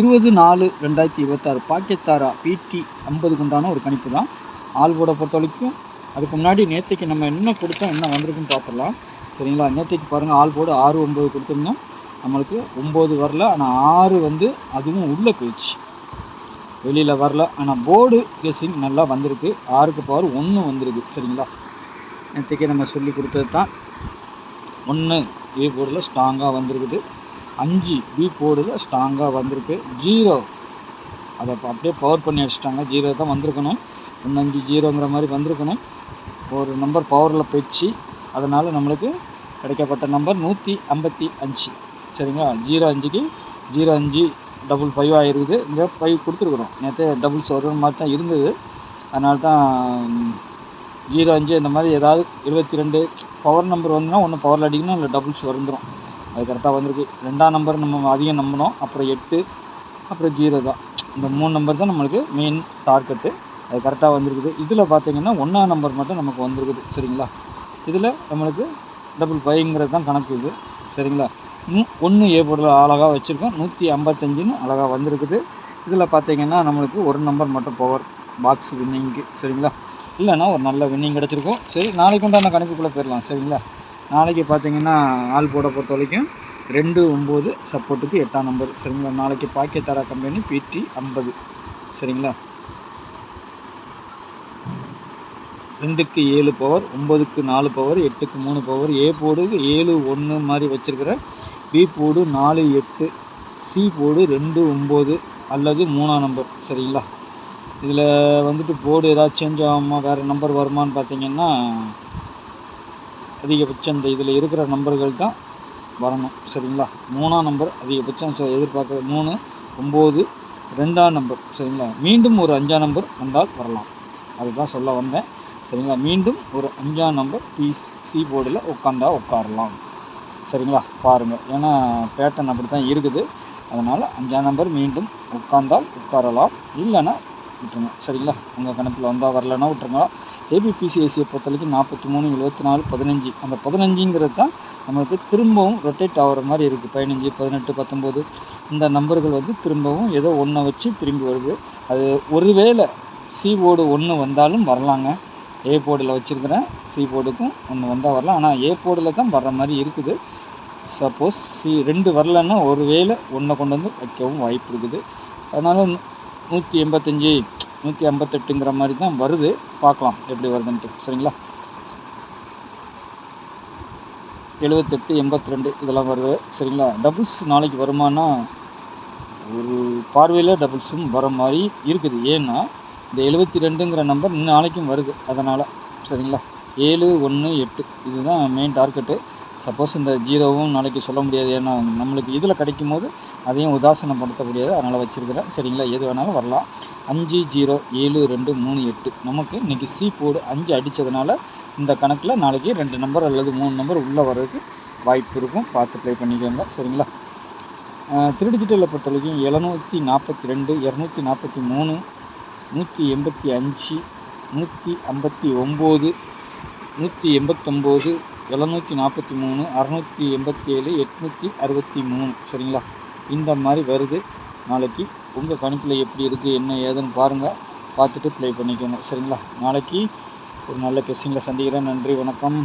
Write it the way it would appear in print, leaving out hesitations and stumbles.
20/4/2026 பாக்கியத்தாரா PT 50க்கு உண்டான ஒரு கணிப்பு தான். ஆள் போட பொறுத்த வரைக்கும் அதுக்கு முன்னாடி நேற்றுக்கு நம்ம என்ன கொடுத்தோம், என்ன வந்திருக்குன்னு பார்த்துடலாம். சரிங்களா? நேற்றுக்கு பாருங்கள், ஆள் போடு 6 9 கொடுத்துருந்தோம். நம்மளுக்கு 9 வரல. ஆனால் 6 வந்து அதுவும் உள்ளே போயிடுச்சு, வெளியில் வரல. ஆனால் போர்டு கெஸ்ஸிங் நல்லா வந்திருக்கு. 6க்கு பவர் 1 வந்திருக்கு. சரிங்களா? நேற்றுக்கே நம்ம சொல்லி கொடுத்தது தான். 1 ஏ போர்டில் ஸ்ட்ராங்காக வந்திருக்குது. 5 பி போர்டில் ஸ்ட்ராங்காக வந்திருக்கு. 0 அதை அப்படியே பவர் பண்ணி வச்சுட்டாங்க. 0 தான் வந்திருக்கணும். 150ங்கிற மாதிரி வந்திருக்கணும். ஒரு நம்பர் பவரில் போயிடுச்சு. அதனால் நம்மளுக்கு கிடைக்கப்பட்ட நம்பர் 155. சரிங்களா? 05க்கு 05 555 ஆகிருக்குது. இங்கே 5 கொடுத்துருக்குறோம். நேற்று டபுள்ஸ் ஒரு மாதிரி தான் இருந்தது. அதனால தான் 05 இந்த மாதிரி ஏதாவது 72 பவர் நம்பர் வந்துன்னா ஒன்று பவரில் அடிக்கணும், இல்லை டபுள்ஸ் வந்துடும். அது கரெக்டாக வந்திருக்கு. 2ஆம் நம்பர் நம்ம அதிகம் நம்பினோம். அப்புறம் 8, அப்புறம் 0 தான். இந்த 3 நம்பர் தான் நம்மளுக்கு மெயின் டார்கெட்டு. அது கரெக்டாக வந்திருக்குது. இதில் பார்த்திங்கன்னா 1ஆம் நம்பர் மட்டும் நமக்கு வந்திருக்குது. சரிங்களா? இதில் நம்மளுக்கு 555ங்கிறது தான் கணக்கு இது. சரிங்களா? 1 ஏ போர்டில் அழகாக வச்சுருக்கோம். 155ன்னு அழகாக வந்திருக்குது. இதில் பார்த்திங்கன்னா நம்மளுக்கு ஒரு நம்பர் மட்டும் பவர் பாக்ஸ் வின்னிங்கு. சரிங்களா? இல்லைன்னா ஒரு நல்ல வின்னிங் கிடச்சிருக்கும். சரி, நாளைக்கு உண்டான கணக்குக்குள்ளே போயிடலாம். சரிங்களா? நாளைக்கு பார்த்திங்கன்னா ஆள் போட பொறுத்த வரைக்கும் 2 9 சப்போர்ட்டுக்கு 8ஆம் நம்பர். சரிங்களா? நாளைக்கு பாக்கியத்தாரா கம்பெனி PT 50. சரிங்களா? 2க்கு 7 பவர், 9க்கு 4 பவர், 8க்கு 3 பவர், ஏ போர்டு 7 1 மாதிரி வச்சுருக்கிறேன். பி போர்டு 4 8, சி போர்டு 2 9 அல்லது 3ஆம் நம்பர். சரிங்களா? இதில் வந்துட்டு போர்டு ஏதாவது சேஞ்ச் ஆகுமா, வேறு நம்பர் வருமானு பார்த்திங்கன்னா அதிகபட்சம் இந்த இதில் இருக்கிற நம்பர்கள் தான் வரணும். சரிங்களா? 3ஆம் நம்பர் அதிகபட்சம் எதிர்பார்க்குற 3 9 2ஆம் நம்பர். சரிங்களா? மீண்டும் ஒரு 5ஆம் நம்பர் வந்தால் வரலாம். அதுதான் சொல்ல வந்தேன். சரிங்களா? மீண்டும் ஒரு 5ஆம் நம்பர் சி போர்டில் உட்காரலாம். சரிங்களா? பாருங்கள், ஏன்னா பேட்டர்ன் அப்படி தான் இருக்குது. அதனால் 5ஆம் நம்பர் மீண்டும் உட்காரலாம். இல்லைன்னா விட்டுருங்க. சரிங்களா? உங்கள் கணக்கில் வந்தால் வரலன்னா விட்டுருங்க. ஏபிபிசிஎஸ்சியை பொறுத்தவரைக்கும் 43 74 15. அந்த 15ங்கிறது தான் நம்மளுக்கு திரும்பவும் ரொட்டேட் ஆகிற மாதிரி இருக்குது. 15 18 19 இந்த நம்பர்கள் வந்து திரும்பவும் ஏதோ ஒன்றை வச்சு திரும்பி வருது. அது ஒருவேளை சி போர்டு 1 வந்தாலும் வரலாங்க. ஏ போர்டில் வச்சுருக்கிறேன். சி போர்டுக்கும் 1 வந்தால் வரலாம். ஆனால் ஏ போர்டில் தான் வர்ற மாதிரி இருக்குது. சப்போஸ் சி 2 வரலன்னா ஒருவேளை 1 கொண்டு வந்து வைக்கவும் வாய்ப்பு இருக்குது. அதனால் 185 158ங்கிற மாதிரி தான் வருது. பார்க்கலாம் எப்படி வருதுன்ட்டு. சரிங்களா? 78 82 இதெல்லாம் வருது. சரிங்களா? டபுள்ஸ் நாளைக்கு வருமானா ஒரு பார்வையில் டபுள்ஸும் வர மாதிரி இருக்குது. ஏன்னா இந்த 72ங்கிற நம்பர் நாளைக்கும் வருது. அதனால் சரிங்களா? 7 1 8 இதுதான் மெயின் டார்கெட்டு. சப்போஸ் இந்த 0வும் நாளைக்கு சொல்ல முடியாது. ஏன்னா நம்மளுக்கு இதில் கிடைக்கும் போது அதையும் உதாசனப்படுத்த முடியாது. அதனால் வச்சுருக்கிறேன். சரிங்களா? எது வேணாலும் வரலாம். 5 0 7 2 3 8 நமக்கு இன்றைக்கி சி போர்டு 5 அடித்ததுனால இந்த கணக்கில் நாளைக்கு 2 நம்பர் அல்லது 3 நம்பர் உள்ளே வர்றதுக்கு வாய்ப்பு இருக்கும். பார்த்து ப்ளே பண்ணிக்கோங்க. சரிங்களா? டிஜிட்டலில் பொறுத்த வரைக்கும் 742 243 185 159 189 743 687 863. சரிங்களா? இந்த மாதிரி வருது. நாளைக்கு உங்கள் கணிப்பில் எப்படி இருக்குது என்ன ஏதுன்னு பாருங்கள். பார்த்துட்டு ப்ளே பண்ணிக்கோங்க. சரிங்களா? நாளைக்கு ஒரு நல்ல கெஸ்டிங்கில் சந்திக்கிறேன். நன்றி, வணக்கம்.